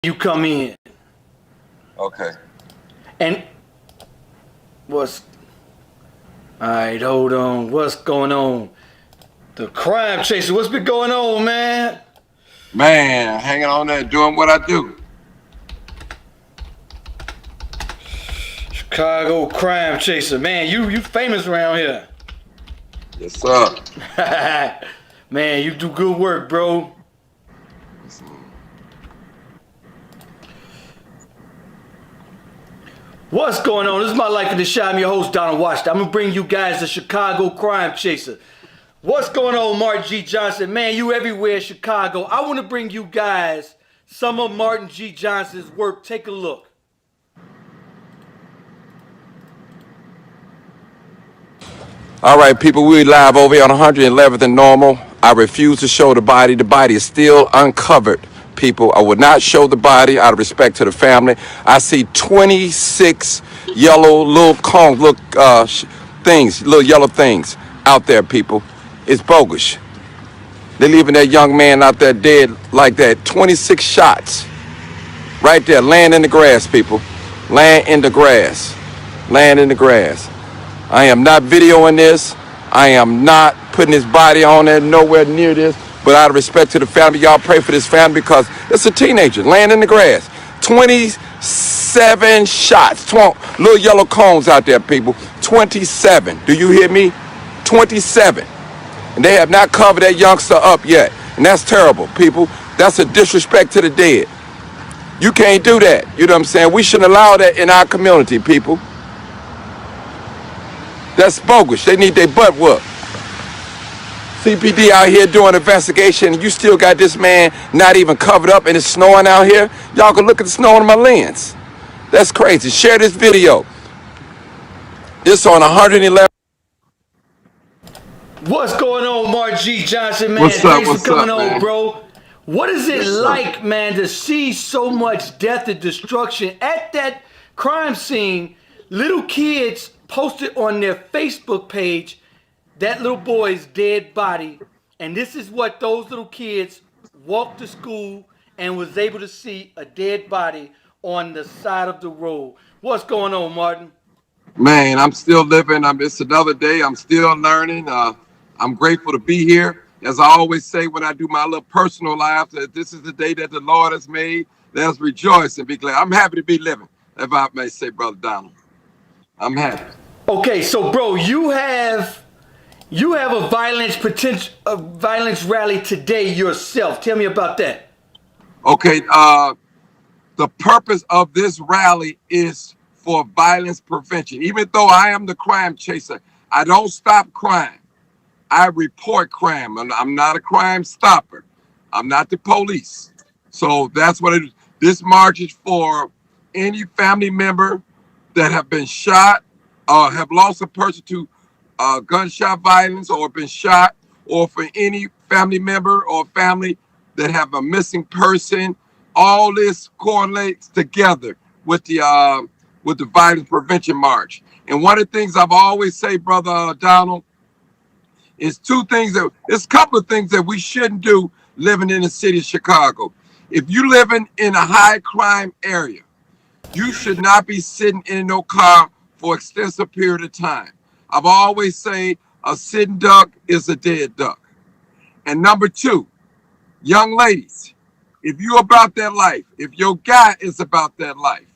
you come in. Okay. And what's all right? Hold on. What's going on? The crime chaser. What's been going on, man? Man, hanging on there, doing what I do. Chicago crime chaser. Man, you famous around here. Yes, sir. Man, you do good work, bro. What's going on? This is My Life in the Shot. I'm your host, Donald Washington. I'm going to bring you guys the Chicago Crime Chaser. What's going on, Martin G. Johnson? Man, you everywhere in Chicago. I want to bring you guys some of Martin G. Johnson's work. Take a look. All right, people, we're live over here on 111th and Normal. I refuse to show the body. The body is still uncovered, people. I would not show the body out of respect to the family. I see 26 yellow little cones, things, little yellow things out there, people. It's bogus. They're leaving that young man out there dead like that. 26 shots right there, laying in the grass, people. Laying in the grass. Laying in the grass. I am not videoing this. I am not putting his body on there nowhere near this. But out of respect to the family, y'all pray for this family because it's a teenager laying in the grass. 27 shots. Little yellow cones out there, people. 27. Do you hear me? 27. And they have not covered that youngster up yet. And that's terrible, people. That's a disrespect to the dead. You can't do that. You know what I'm saying? We shouldn't allow that in our community, people. That's bogus. They need their butt whooped. CPD out here doing investigation, and you still got this man not even covered up and it's snowing out here. Y'all can look at the snow on my lens. That's crazy. Share this video. This on 111. What's going on, Martin G. Johnson, man? What's up? Thanks What's for coming up, on, man? bro. What is it Yes, sir. like, man, to see so much death and destruction at that crime scene? Little kids posted on their Facebook page that little boy's dead body, and this is what those little kids walked to school and was able to see a dead body on the side of the road. What's going on, Martin? Man, I'm still living. It's another day. I'm still learning. I'm grateful to be here. As I always say when I do my little personal life, that this is the day that the Lord has made. Let us rejoice and be glad. I'm happy to be living, if I may say, Brother Donald. I'm happy. Okay, so bro, you have a violence rally today yourself. Tell me about that. Okay, the purpose of this rally is for violence prevention. Even though I am the crime chaser, I don't stop crime. I report crime. I'm not a crime stopper. I'm not the police. So that's what it is. This march is for any family member that have been shot or have lost a person to gunshot violence or been shot, or for any family member or family that have a missing person. All this correlates together with the violence prevention march. And one of the things I've always say, Brother Donald, is it's a couple of things that we shouldn't do living in the city of Chicago. If you living in a high crime area, you should not be sitting in no car for extensive period of time. I've always say a sitting duck is a dead duck. And number two, young ladies, if you about that life, if your guy is about that life,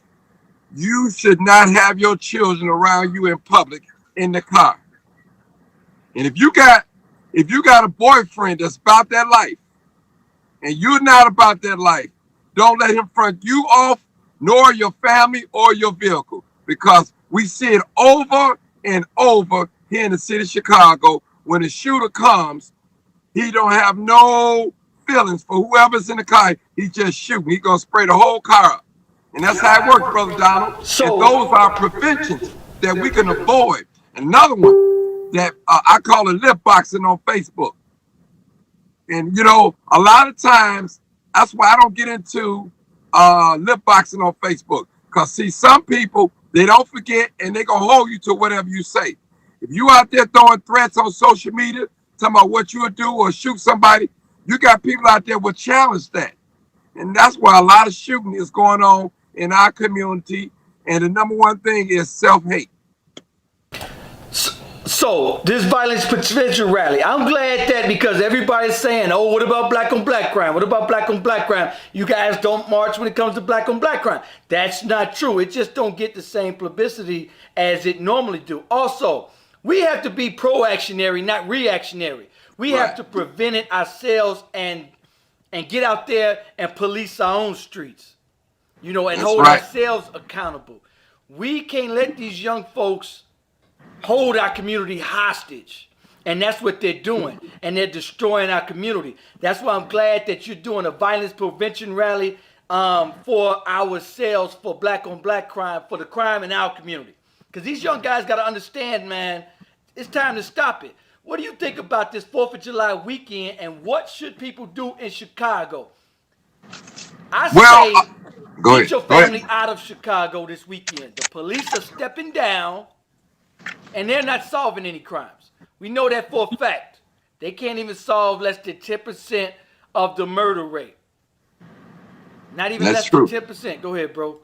you should not have your children around you in public in the car. And if you got a boyfriend that's about that life and you're not about that life, don't let him front you off, nor your family or your vehicle, because we see it over and over here in the city of Chicago. When the shooter comes, he don't have no feelings for whoever's in the car. He just shooting. He gonna spray the whole car up. And that's how it works, Brother Donald. And those are preventions that we can avoid. Another one that I call it lip boxing on Facebook. And you know, a lot of times that's why I don't get into lip boxing on Facebook. Because see, some people, they don't forget and they gonna hold you to whatever you say. If you out there throwing threats on social media, talking about what you'll do or shoot somebody, you got people out there will challenge that. And that's why a lot of shooting is going on in our community. And the number one thing is self-hate. So this violence prevention rally, I'm glad that because everybody's saying, oh, what about black on black crime? What about black on black crime? You guys don't march when it comes to black on black crime. That's not true. It just don't get the same publicity as it normally do. Also, we have to be proactionary, not reactionary. We have to prevent it ourselves and get out there and police our own streets, and hold ourselves accountable. We can't let these young folks hold our community hostage. And that's what they're doing. And they're destroying our community. That's why I'm glad that you're doing a violence prevention rally for ourselves, for black on black crime, for the crime in our community. Because these young guys got to understand, man, it's time to stop it. What do you think about this 4th of July weekend, and what should people do in Chicago? I say, get your family out of Chicago this weekend. The police are stepping down, and they're not solving any crimes. We know that for a fact. They can't even solve less than 10% of the murder rate. Not even less than 10%. Go ahead, bro.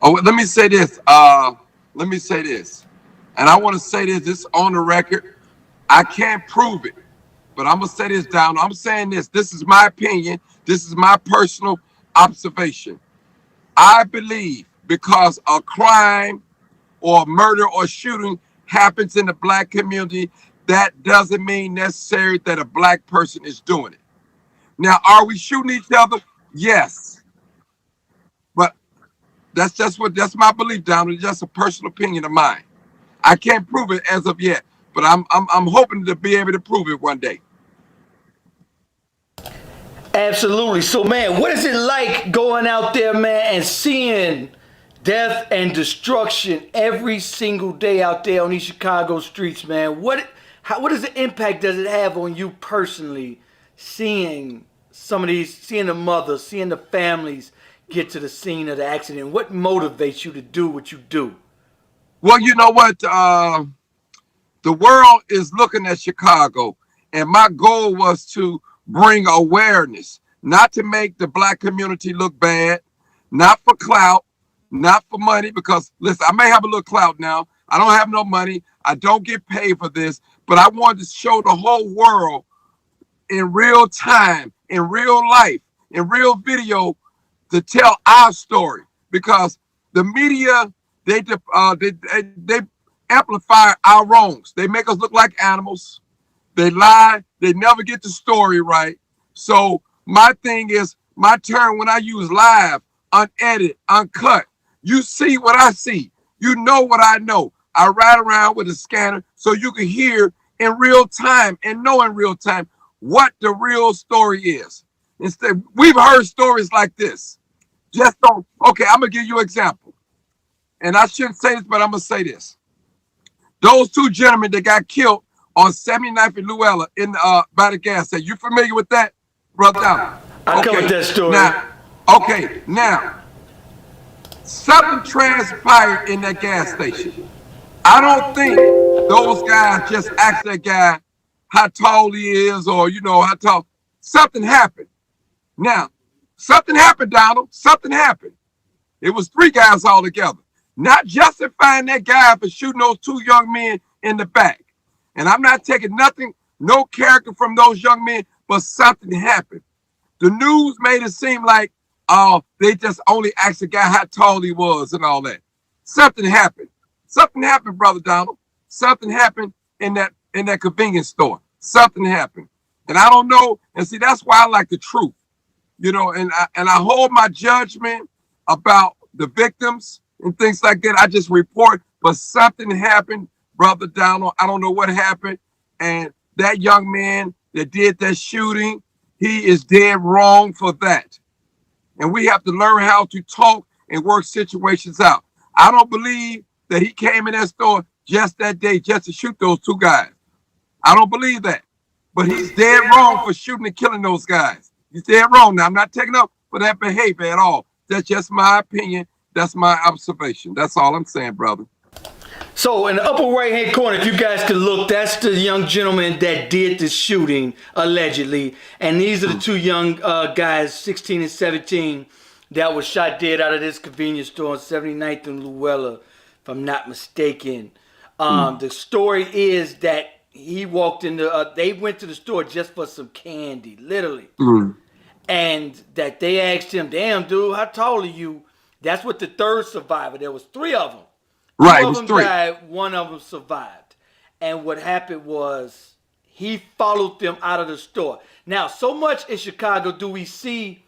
Oh, let me say this. And I want to say this on the record. I can't prove it, but I'm going to say this down. I'm saying this. This is my opinion. This is my personal observation. I believe because a crime or murder or shooting happens in the black community, that doesn't mean necessarily that a black person is doing it. Now, are we shooting each other? Yes. But that's my belief, Donald. It's just a personal opinion of mine. I can't prove it as of yet, but I'm hoping to be able to prove it one day. Absolutely. So, man, what is it like going out there, man, and seeing death and destruction every single day out there on these Chicago streets, man? What is the impact does it have on you personally, seeing seeing the mothers, seeing the families get to the scene of the accident? What motivates you to do what you do? Well, you know what? The world is looking at Chicago, and my goal was to bring awareness, not to make the black community look bad, not for clout, not for money, because listen, I may have a little clout now. I don't have no money. I don't get paid for this, but I wanted to show the whole world in real time, in real life, in real video, to tell our story, because the media, they amplify our wrongs. They make us look like animals. They lie. They never get the story right. So my thing is, my turn when I use live, unedited, uncut. You see what I see. You know what I know. I ride around with a scanner so you can hear in real time and know in real time what the real story is. Instead, we've heard stories like this. Just don't. Okay, I'm going to give you an example. And I shouldn't say this, but I'm going to say this. Those two gentlemen that got killed on 79th and Luella by the gas station. You familiar with that, brother? I covered that story. Now, something transpired in that gas station. I don't think those guys just asked that guy how tall he is, or how tall. Something happened. Now, something happened, Donald. Something happened. It was three guys all together. Not justifying that guy for shooting those two young men in the back. And I'm not taking nothing, no character from those young men, but something happened. The news made it seem like, they just only asked the guy how tall he was and all that. Something happened. Something happened, Brother Donald. Something happened in that convenience store. Something happened. And I don't know. And see, that's why I like the truth. And I hold my judgment about the victims and things like that. I just report, but something happened, Brother Donald. I don't know what happened. And that young man that did that shooting, he is dead wrong for that. And we have to learn how to talk and work situations out. I don't believe that he came in that store just that day just to shoot those two guys. I don't believe that. But he's dead wrong for shooting and killing those guys. He's dead wrong. Now, I'm not taking up for that behavior at all. That's just my opinion. That's my observation. That's all I'm saying, brother. So in the upper right hand corner, if you guys could look, that's the young gentleman that did the shooting allegedly, and these are the two young guys, 16 and 17, that was shot dead out of this convenience store on 79th and Luella, if I'm not mistaken. The story is that he walked into, they went to the store just for some candy, literally. And that they asked him, damn, dude, how tall are you? That's what the third survivor, there was three of them. Right, Two it of was them three. died, one of them survived. And what happened was he followed them out of the store. Now, so much in Chicago do we see,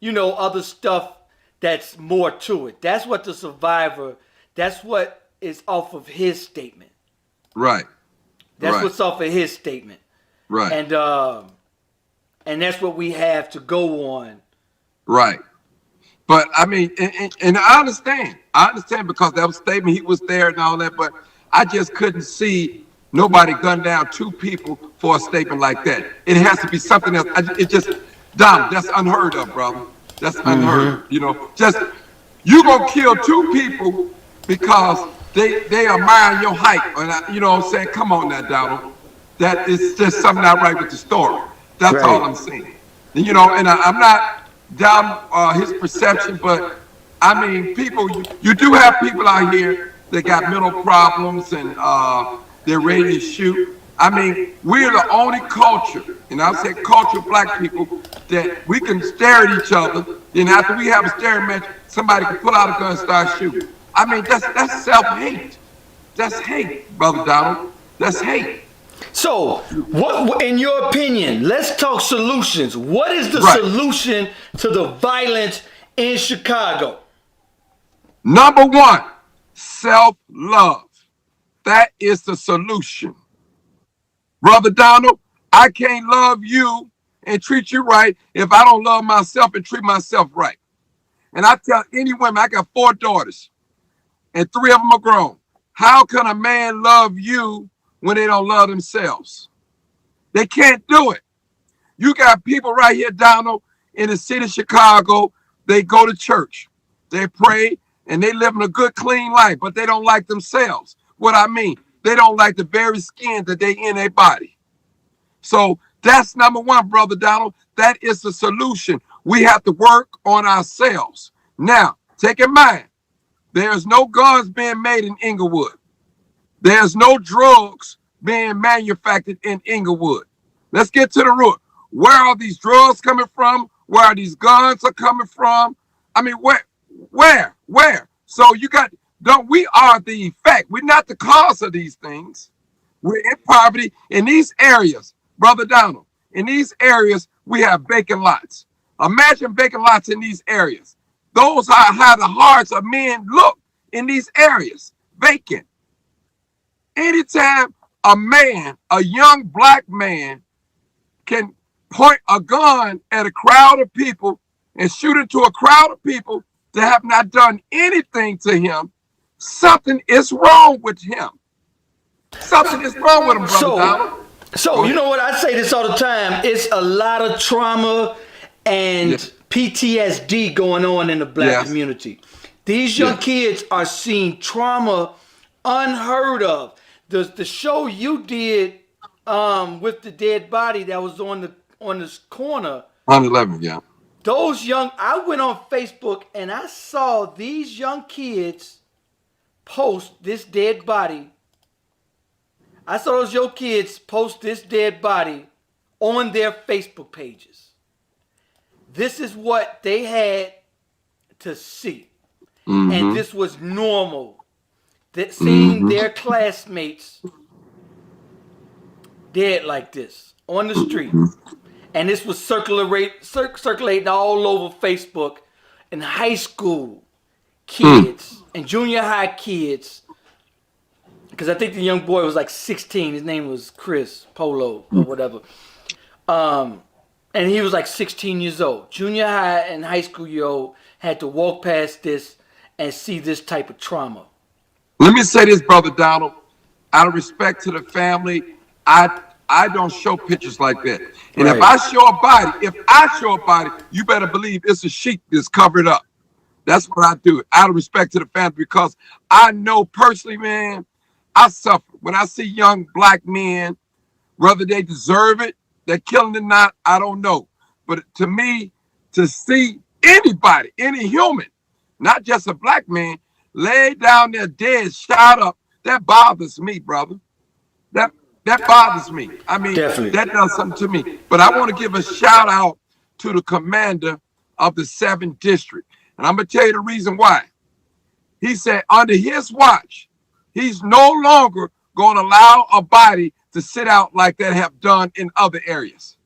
other stuff that's more to it. That's what the survivor, that's what is off of his statement. Right. That's right. what's off of his statement. Right. And that's what we have to go on. Right. But I mean, and I understand because that was a statement, he was there and all that, but I just couldn't see nobody gun down two people for a statement like that. It has to be something else. It just, Donald, that's unheard of, brother. That's unheard of. Just, you gonna kill two people because they admire your height. And you know what I'm saying? Come on now, Donald. That is just something not right with the story. That's all I'm saying. And, and I'm not down his perception, but I mean, people, you do have people out here that got mental problems and they're ready to shoot. I mean, we're the only culture, and I'll say culture, black people, that we can stare at each other, and after we have a staring match, somebody can pull out a gun and start shooting. I mean, that's self-hate. That's hate, Brother Donald. That's hate. So, what, in your opinion, let's talk solutions. What is the solution to the violence in Chicago? Number one, self-love. That is the solution. Brother Donald, I can't love you and treat you right if I don't love myself and treat myself right. And I tell any woman, I got 4 daughters, and 3 of them are grown. How can a man love you when they don't love themselves? They can't do it. You got people right here, Donald, in the city of Chicago. They go to church, they pray, and they live in a good, clean life, but they don't like themselves. What I mean, they don't like the very skin that they in their body. So that's number one, Brother Donald. That is the solution. We have to work on ourselves. Now, take in mind, there's no guns being made in Inglewood. There's no drugs being manufactured in Inglewood. Let's get to the root. Where are these drugs coming from? Where are these guns are coming from? I mean, where? So we are the effect. We're not the cause of these things. We're in poverty in these areas, Brother Donald. In these areas, we have vacant lots. Imagine vacant lots in these areas. Those are how the hearts of men look in these areas, vacant. Anytime a young black man can point a gun at a crowd of people and shoot into a crowd of people that have not done anything to him, something is wrong with him. Something is wrong with him, Brother Donald. So you know what? I say this all the time. It's a lot of trauma and PTSD going on in the black community. These young kids are seeing trauma unheard of. The show you did with the dead body that was on this corner. 111, yeah. I went on Facebook and I saw these young kids post this dead body. I saw those young kids post this dead body on their Facebook pages. This is what they had to see. And this was normal. That seeing their classmates dead like this on the street. And this was circulating all over Facebook, and high school kids and junior high kids. Because I think the young boy was like 16. His name was Chris Polo or whatever. And he was like 16 years old. Junior high and high school year old had to walk past this and see this type of trauma. Let me say this, Brother Donald. Out of respect to the family, I don't show pictures like that. And if I show a body, you better believe it's a sheet that's covered up. That's what I do, out of respect to the family, because I know personally, man, I suffer when I see young black men, whether they deserve it, they're killing it or not, I don't know. But to me, to see anybody, any human, not just a black man, lay down there dead, shot up, that bothers me, brother. That that bothers me. I mean, Definitely. that does something to me. But I want to give a shout out to the commander of the 7th District. And I'm going to tell you the reason why. He said under his watch, he's no longer going to allow a body to sit out like that have done in other areas.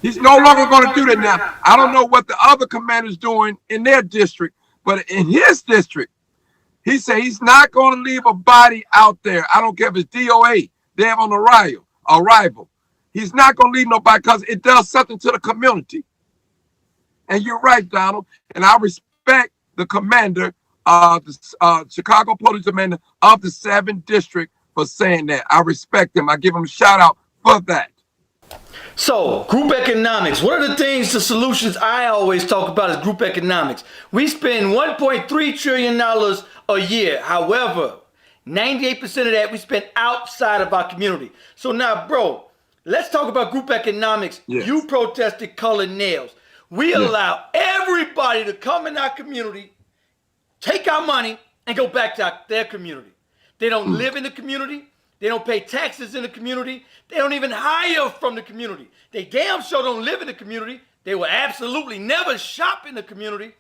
He's no longer going to do that now. I don't know what the other commanders doing in their district, but in his district, he said he's not going to leave a body out there. I don't care if it's DOA, they have on arrival. He's not going to leave nobody because it does something to the community. And you're right, Donald. And I respect the commander, the Chicago Police Commander of the 7th District for saying that. I respect him. I give him a shout out for that. So, group economics. One of the things, the solutions I always talk about is group economics. We spend $1.3 trillion a year. However, 98% of that we spend outside of our community. So now, bro, let's talk about group economics. Yes. You protested colored nails. We allow everybody to come in our community, take our money, and go back to their community. They don't live in the community. They don't pay taxes in the community. They don't even hire from the community. They damn sure don't live in the community. They will absolutely never shop in the community.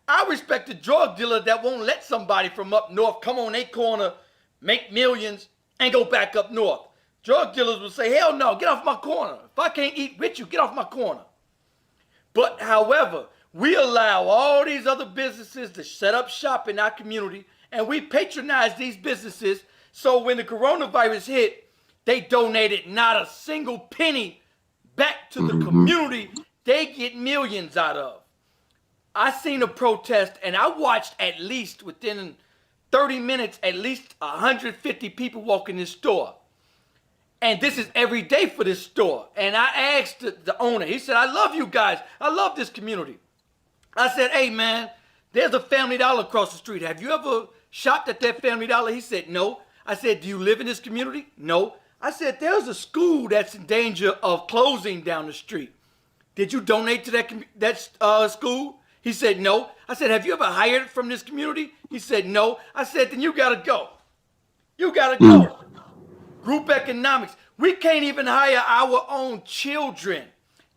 I respect the drug dealer that won't let somebody from up north come on their corner, make millions, and go back up north. Drug dealers will say, hell no, get off my corner. If I can't eat with you, get off my corner. But however, we allow all these other businesses to set up shop in our community, and we patronize these businesses. So when the coronavirus hit, they donated not a single penny back to the community they get millions out of. I seen a protest and I watched at least within 30 minutes, at least 150 people walk in this store. And this is every day for this store. And I asked the owner, he said, I love you guys. I love this community. I said, hey man, there's a Family Dollar across the street. Have you ever shopped at that Family Dollar? He said, no. I said, do you live in this community? No. I said, there's a school that's in danger of closing down the street. Did you donate to that school? He said, no. I said, have you ever hired from this community? He said, no. I said, then you gotta go. You gotta go. Group economics. We can't even hire our own children.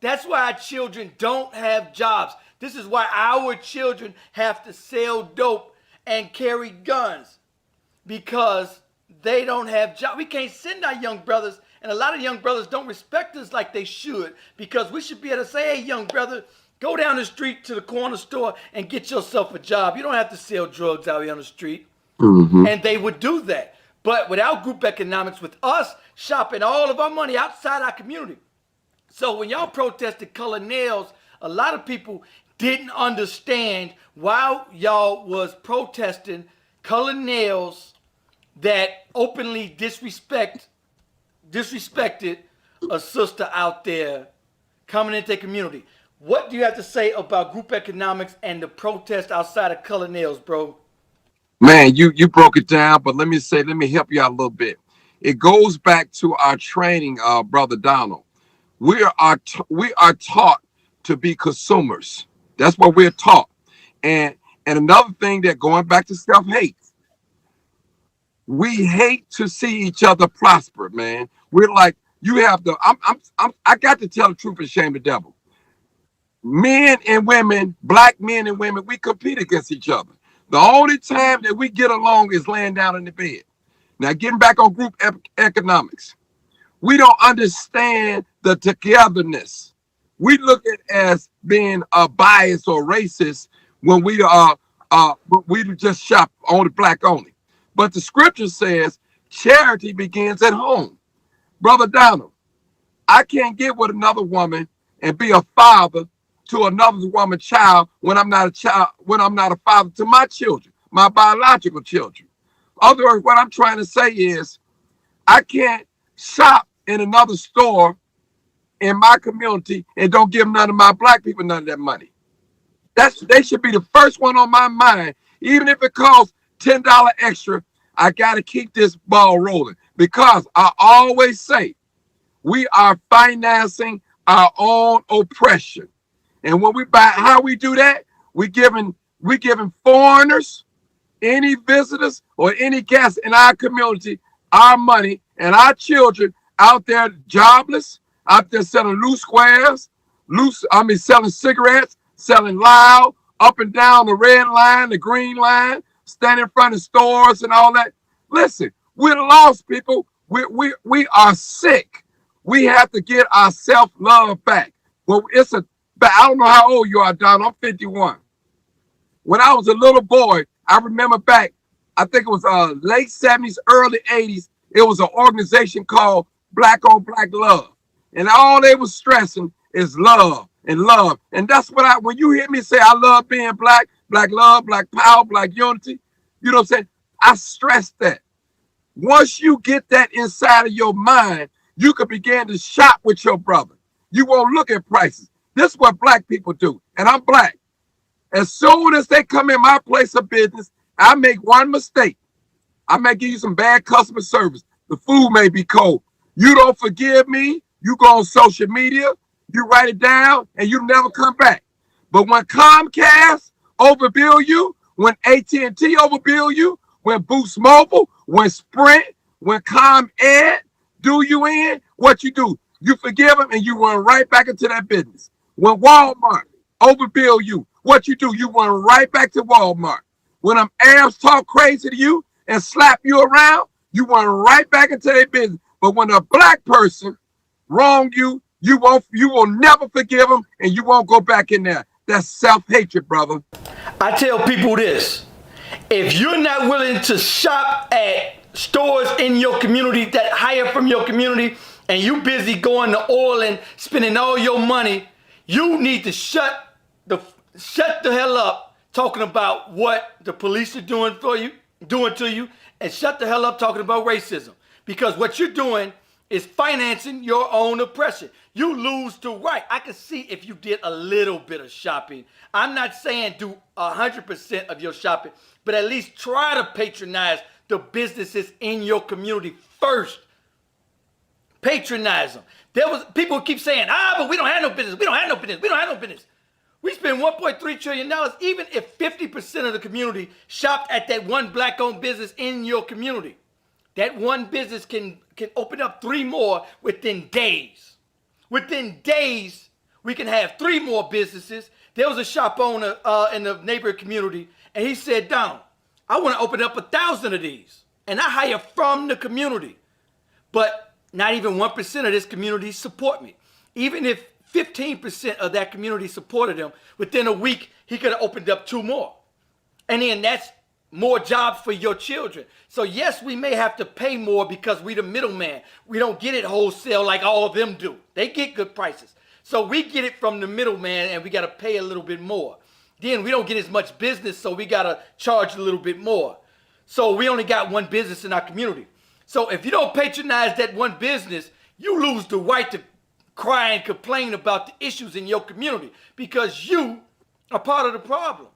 That's why our children don't have jobs. This is why our children have to sell dope and carry guns, because they don't have jobs. We can't send our young brothers, and a lot of young brothers don't respect us like they should, because we should be able to say, hey, young brother, go down the street to the corner store and get yourself a job. You don't have to sell drugs out here on the street. And they would do that. But without group economics, with us shopping all of our money outside our community. So when y'all protested color nails, a lot of people didn't understand why y'all was protesting color nails that openly disrespected a sister out there coming into their community. What do you have to say about group economics and the protest outside of color nails, bro? Man, you broke it down, but let me help you out a little bit. It goes back to our training, Brother Donald. We are taught to be consumers. That's what we're taught. And another thing, that going back to self-hate, we hate to see each other prosper, man. We're like, you have to. I got to tell the truth and shame the devil. Men and women, black men and women, we compete against each other. The only time that we get along is laying down in the bed. Now, getting back on group economics, we don't understand the togetherness. We look at it as being a bias or racist when we just shop only black only. But the scripture says charity begins at home. Brother Donald, I can't get with another woman and be a father to another woman's child when I'm not a father to my children, my biological children. In other words, what I'm trying to say is, I can't shop in another store in my community and don't give none of my black people none of that money. They should be the first one on my mind, even if it costs $10 extra. I got to keep this ball rolling because I always say we are financing our own oppression. And when we buy, how we do that, we giving foreigners, any visitors or any guests in our community, our money and our children out there jobless, out there selling loose squares, selling cigarettes, selling loud, up and down the red line, the green line, standing in front of stores and all that. Listen, we're lost people. We are sick. We have to get our self-love back. Well, I don't know how old you are, Don. I'm 51. When I was a little boy, I remember back, I think it was late 70s, early 80s, it was an organization called Black on Black Love. And all they was stressing is love and love. And that's what when you hear me say I love being black, black love, black power, black unity, you know what I'm saying? I stress that. Once you get that inside of your mind, you can begin to shop with your brother. You won't look at prices. This is what black people do. And I'm black. As soon as they come in my place of business, I make one mistake. I may give you some bad customer service. The food may be cold. You don't forgive me. You go on social media, you write it down, and you never come back. But when Comcast overbill you, when AT&T overbill you, when Boost Mobile, when Sprint, when ComEd do you in, what you do? You forgive them and you run right back into that business. When Walmart overbill you, what you do? You run right back to Walmart. When them Arabs talk crazy to you and slap you around, you run right back into their business. But when a black person wrong you, you will never forgive them and you won't go back in there. That's self-hatred, brother. I tell people this: if you're not willing to shop at stores in your community that hire from your community, and you busy going to oil and spending all your money, you need to shut the hell up talking about what the police are doing to you, and shut the hell up talking about racism. Because what you're doing is financing your own oppression. You lose the right. I can see if you did a little bit of shopping. I'm not saying do 100% of your shopping, but at least try to patronize the businesses in your community first. Patronize them. People keep saying, but we don't have no business. We don't have no business. We don't have no business. We spend $1.3 trillion. Even if 50% of the community shopped at that one black-owned business in your community, that one business can open up 3 more within days. Within days, we can have 3 more businesses. There was a shop owner in the neighborhood community, and he said, Donald, I want to open up 1,000 of these, and I hire from the community. But not even 1% of this community support me. Even if 15% of that community supported him, within a week, he could have opened up 2 more. And then that's more jobs for your children. So yes, we may have to pay more because we the middleman. We don't get it wholesale like all of them do. They get good prices. So we get it from the middleman and we got to pay a little bit more. Then we don't get as much business, so we got to charge a little bit more. So we only got one business in our community. So if you don't patronize that one business, you lose the right to cry and complain about the issues in your community because you are part of the problem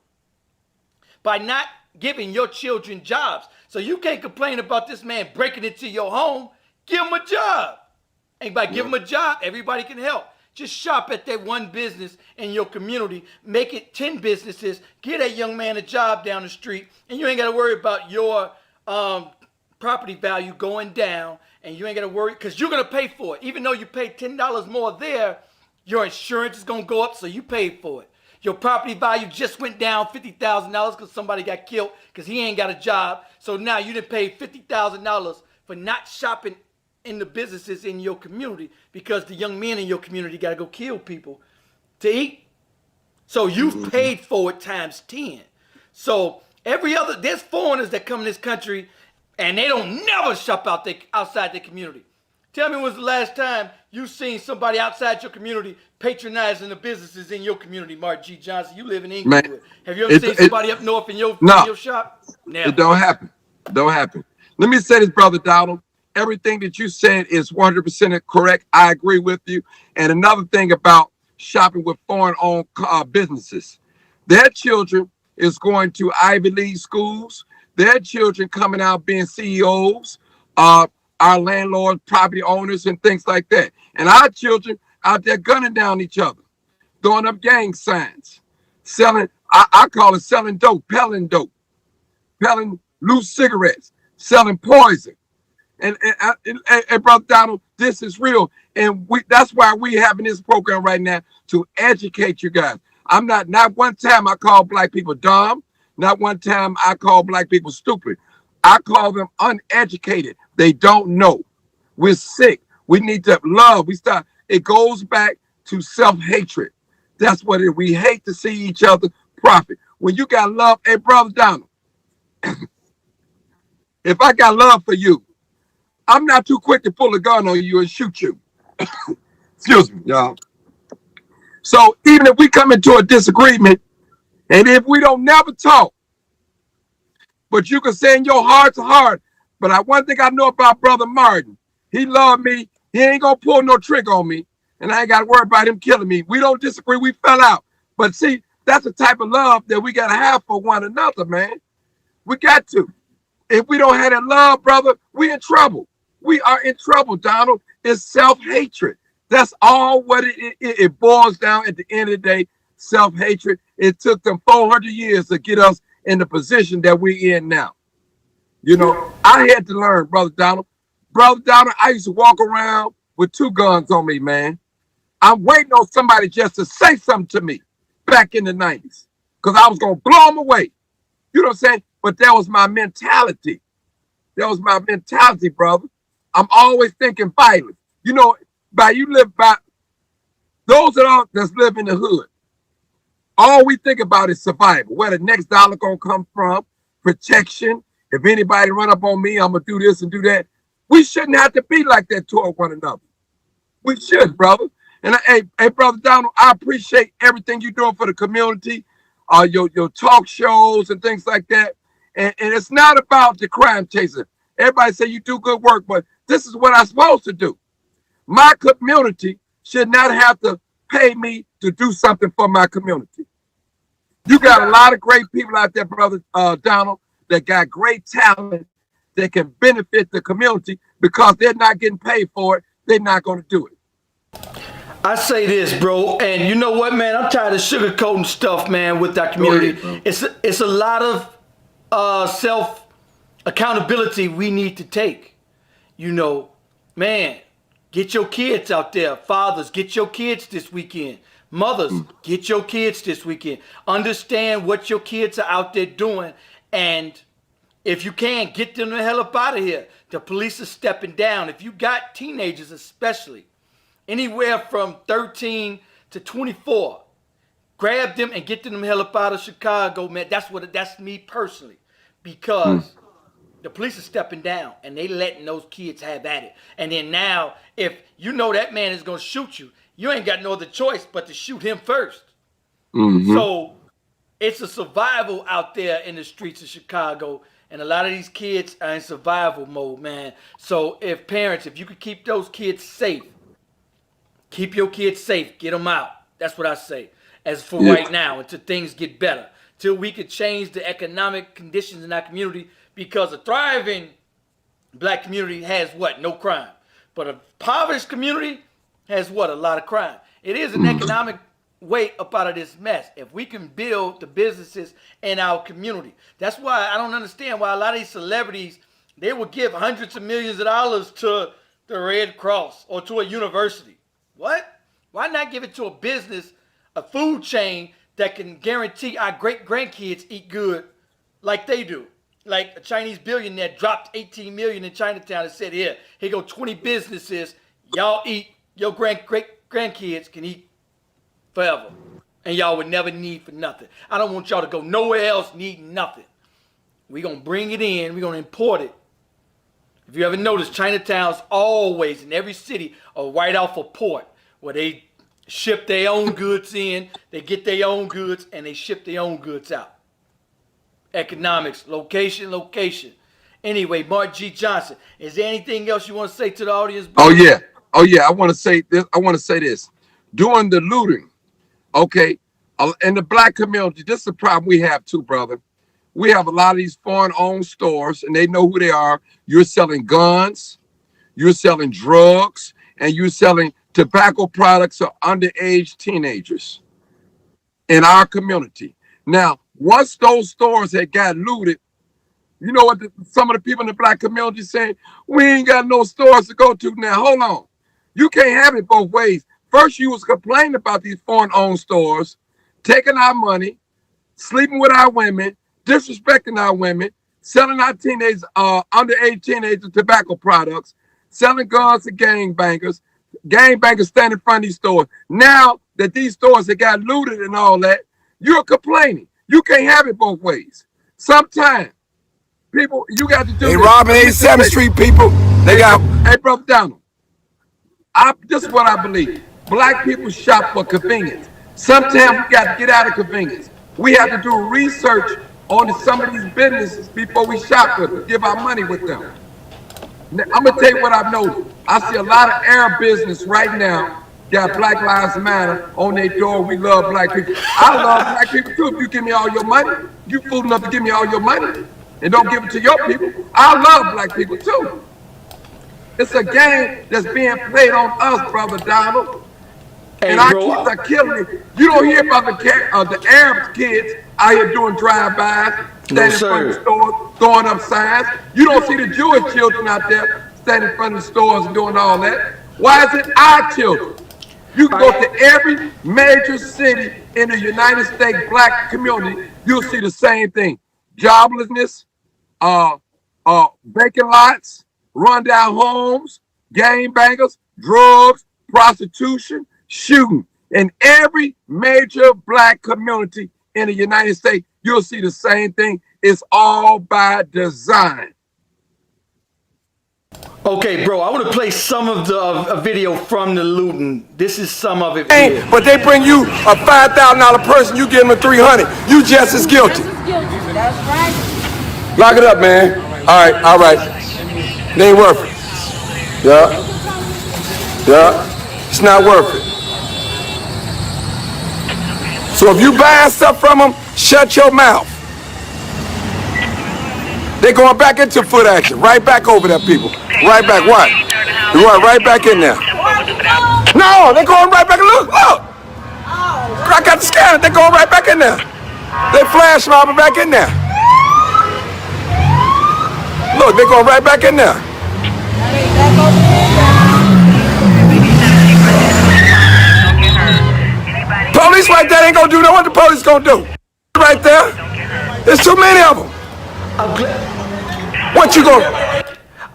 by not giving your children jobs. So you can't complain about this man breaking into your home. Give him a job. And by giving him a job, everybody can help. Just shop at that one business in your community. Make it 10 businesses. Get that young man a job down the street. And you ain't got to worry about your property value going down. And you ain't got to worry because you're going to pay for it. Even though you pay $10 more there, your insurance is going to go up, so you paid for it. Your property value just went down $50,000 because somebody got killed because he ain't got a job. So now you done paid $50,000 for not shopping in the businesses in your community because the young men in your community got to go kill people to eat. So you've paid for it times 10. So there's foreigners that come in this country and they don't never shop outside their community. Tell me when's the last time you seen somebody outside your community patronizing the businesses in your community, Mark G. Johnson? You live in Englewood. Man, have you ever seen somebody up north in your shop? Never. It don't happen. Don't happen. Let me say this, Brother Donald. Everything that you said is 100% correct. I agree with you. And another thing about shopping with foreign-owned businesses, their children is going to Ivy League schools. their children coming out being CEOs, our landlords, property owners, and things like that. And our children out there gunning down each other, throwing up gang signs, selling, I call it selling dope, peddling loose cigarettes, selling poison. And Brother Donald, this is real. And that's why we having this program right now to educate you guys. I'm not one time I call black people dumb, not one time I call black people stupid. I call them uneducated. They don't know. We're sick. We need to love. It goes back to self-hatred. That's what it is. We hate to see each other profit. When you got love, hey, Brother Donald, if I got love for you, I'm not too quick to pull a gun on you and shoot you. Excuse me, y'all. So even if we come into a disagreement, and if we don't never talk, but you can say in your heart to heart, but one thing I know about Brother Martin, he loved me. He ain't gonna pull no trigger on me, and I ain't got to worry about him killing me. We don't disagree. We fell out. But see, that's the type of love that we gotta have for one another, man. We got to. If we don't have that love, brother, we in trouble. We are in trouble, Donald. It's self-hatred. That's all what it boils down at the end of the day, self-hatred. It took them 400 years to get us in the position that we're in now. You know, I had to learn, Brother Donald. Brother Donald, I used to walk around with 2 guns on me, man. I'm waiting on somebody just to say something to me back in the 90s because I was going to blow them away. You know what I'm saying? But that was my mentality. That was my mentality, brother. I'm always thinking violence. You know, you live by those that live in the hood. All we think about is survival. Where the next dollar gonna come from, protection. If anybody run up on me, I'm gonna do this and do that. We shouldn't have to be like that toward one another. We should, brother. And hey, Brother Donald, I appreciate everything you're doing for the community, your talk shows and things like that. And it's not about the crime chaser. Everybody say you do good work, but this is what I'm supposed to do. My community should not have to pay me to do something for my community. You got a lot of great people out there, Brother Donald, that got great talent that can benefit the community because they're not getting paid for it. They're not going to do it. I say this, bro, and you know what, man? I'm tired of sugarcoating stuff, man, with that community. It's a lot of self accountability we need to take. You know, man, get your kids out there. Fathers, get your kids this weekend. Mothers, get your kids this weekend. Understand what your kids are out there doing. And if you can, get them the hell up out of here. The police are stepping down. If you got teenagers especially, anywhere from 13 to 24, grab them and get them the hell up out of Chicago, man. That's me personally. Because the police are stepping down and they letting those kids have at it. And then now, if you know that man is going to shoot you, you ain't got no other choice but to shoot him first. So it's a survival out there in the streets of Chicago. And a lot of these kids are in survival mode, man. So if parents, if you could keep those kids safe, keep your kids safe, get them out. That's what I say. As for right now, until things get better, till we could change the economic conditions in our community, because a thriving black community has what? No crime. But a impoverished community has what? A lot of crime. It is an economic way up out of this mess. If we can build the businesses in our community. That's why I don't understand why a lot of these celebrities, they will give hundreds of millions of dollars to the Red Cross or to a university. What? Why not give it to a business, a food chain that can guarantee our great-grandkids eat good like they do? Like a Chinese billionaire dropped 18 million in Chinatown and said, here go 20 businesses. Y'all eat, your great-grandkids can eat forever. And y'all would never need for nothing. I don't want y'all to go nowhere else needing nothing. We're going to bring it in. We're going to import it. If you ever notice, Chinatown's always in every city right off a port where they ship their own goods in, they get their own goods, and they ship their own goods out. Economics, location. Anyway, Mark G. Johnson, is there anything else you want to say to the audience? Oh yeah. I want to say this. During the looting, okay, in the black community, this is a problem we have too, brother. We have a lot of these foreign-owned stores, and they know who they are. You're selling guns, you're selling drugs, and you're selling tobacco products to underage teenagers in our community. Now, once those stores had got looted, you know what some of the people in the black community saying? We ain't got no stores to go to now. Hold on. You can't have it both ways. First, you was complaining about these foreign-owned stores, taking our money, sleeping with our women, disrespecting our women, selling our teenagers, underage teenagers tobacco products, selling guns to gangbangers standing in front of these stores. Now that these stores have got looted and all that, you're complaining. You can't have it both ways. Sometimes, people, you got to do They this. robbing 87th Street people. They got. Hey, Brother Donald, this is what I believe. Black people shop for convenience. Sometimes we got to get out of convenience. We have to do research on some of these businesses before we shop with them, give our money with them. Now, I'm going to tell you what I've noticed. I see a lot of Arab business right now got Black Lives Matter on their door. We love black people. I love black people too. If you give me all your money, you fool enough to give me all your money and don't give it to your people. I love black people too. It's a game that's being played on us, Brother Donald. Hey, And our bro, kids are killing it. You don't hear about the Arab kids out here doing drive-bys, standing in front of the stores, throwing up signs. You don't see the Jewish children out there standing in front of the stores and doing all that. Why is it our children? You can go to every major city in the United States black community, you'll see the same thing. Joblessness, vacant lots, rundown homes, gangbangers, drugs, prostitution, shooting. In every major black community in the United States, you'll see the same thing. It's all by design. okay, bro, I want to play some of the a video from the looting. This is some of it. Hey, Here. but they bring you a $5,000 person, you give them a $300. You just as guilty. That's right. Lock it up, man. All right. They ain't worth it. Yeah. It's not worth it. So if you buying stuff from them, shut your mouth. They're going back into foot action. Right back over there, people. Right back. What? You're going right back in there. No, they're going right back. Look. I got the scanner. They're going right back in there. They flash mobbing back in there. Look, they're going right back in there. Police right there ain't gonna do no what the police gonna do. Right there. There's too many of them. What you gonna?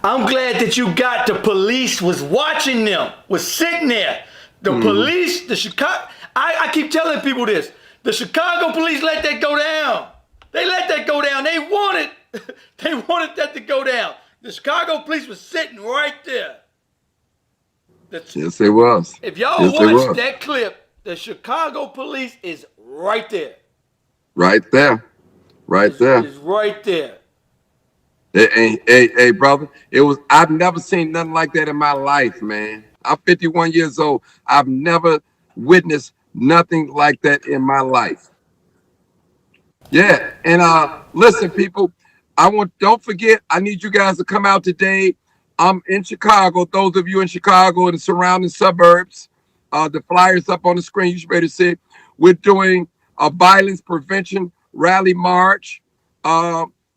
I'm glad that you got the police was watching them, was sitting there. The police, the Chicago, I keep telling people this. The Chicago police let that go down. They let that go down. They wanted that to go down. The Chicago police was sitting right there. Yes, it was. If y'all watch that clip, the Chicago police is right there. Right there. Right there. It's right there. Hey, brother, I've never seen nothing like that in my life, man. I'm 51 years old. I've never witnessed nothing like that in my life. Yeah, and listen, people, don't forget, I need you guys to come out today. I'm in Chicago. Those of you in Chicago and the surrounding suburbs, the flyers up on the screen, you should be able to see it. We're doing a violence prevention rally march.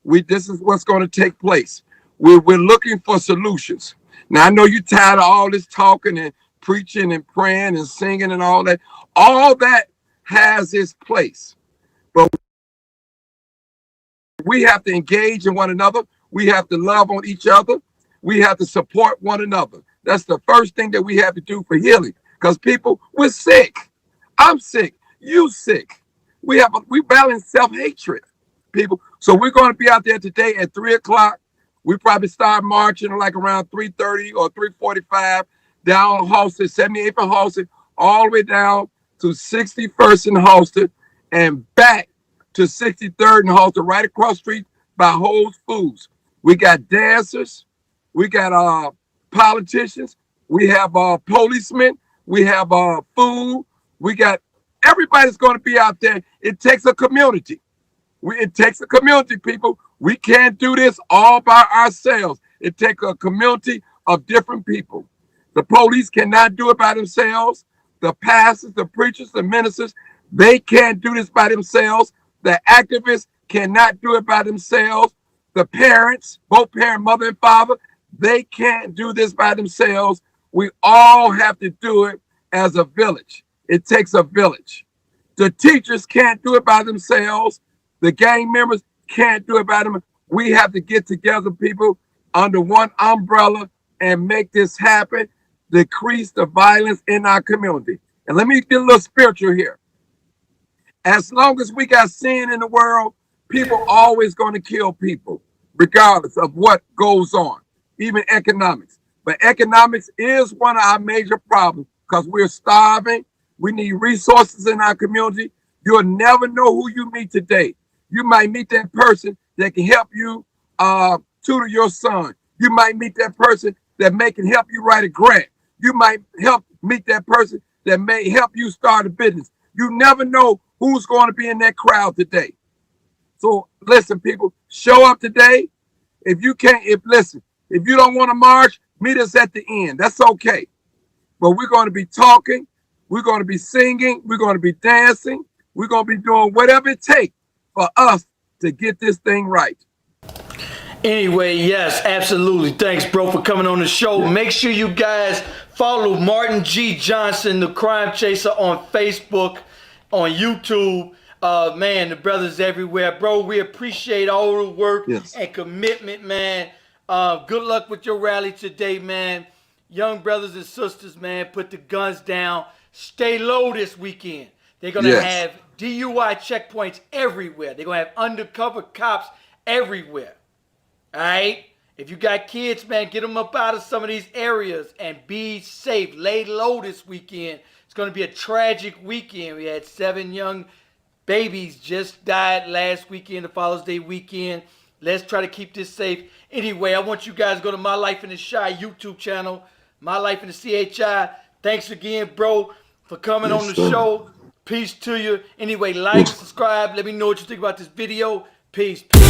This is what's going to take place. We're looking for solutions. Now, I know you're tired of all this talking and preaching and praying and singing and all that. All that has its place. But we have to engage in one another. We have to love on each other. We have to support one another. That's the first thing that we have to do for healing. Because people, we're sick. I'm sick. You sick. We balance self-hatred, people. So we're going to be out there today at 3 o'clock. We probably start marching like around 3:30 or 3:45 down Halsted, 78th and Halsted, all the way down to 61st and Halsted and back to 63rd and Halsted, right across the street by Whole Foods. We got dancers. We got politicians. We have policemen. We have food. We got everybody's going to be out there. It takes a community. It takes a community, people. We can't do this all by ourselves. It takes a community of different people. The police cannot do it by themselves. The pastors, the preachers, the ministers, they can't do this by themselves. The activists cannot do it by themselves. The parents, both parent, mother and father, they can't do this by themselves. We all have to do it as a village. It takes a village. The teachers can't do it by themselves. The gang members can't do it by them. We have to get together, people, under one umbrella and make this happen, decrease the violence in our community. And let me get a little spiritual here. As long as we got sin in the world, people always going to kill people, regardless of what goes on, even economics. But economics is one of our major problems because we're starving. We need resources in our community. You'll never know who you meet today. You might meet that person that can help you tutor your son. You might meet that person that can help you write a grant. You might meet that person that may help you start a business. You never know who's going to be in that crowd today. So listen, people, show up today. If you don't want to march, meet us at the end. That's okay. But we're going to be talking. We're going to be singing. We're going to be dancing. We're going to be doing whatever it takes for us to get this thing right. Anyway, yes, absolutely. Thanks, bro, for coming on the show. Make sure you guys follow Martin G. Johnson, the Crime Chaser, on Facebook, on YouTube. Man, the brothers everywhere. Bro, we appreciate all the work and commitment, man. Good luck with your rally today, man. Young brothers and sisters, man, put the guns down. Stay low this weekend. They're going to have DUI checkpoints everywhere. They're going to have undercover cops everywhere. All right? If you got kids, man, get them up out of some of these areas and be safe. Lay low this weekend. It's going to be a tragic weekend. We had 7 young babies just died last weekend, the Father's Day weekend. Let's try to keep this safe. Anyway, I want you guys to go to My Life in the Chi YouTube channel, My Life in the CHI. Thanks again, bro, for coming on the show. Peace to you. Anyway, like, subscribe. Let me know what you think about this video. Peace. Peace.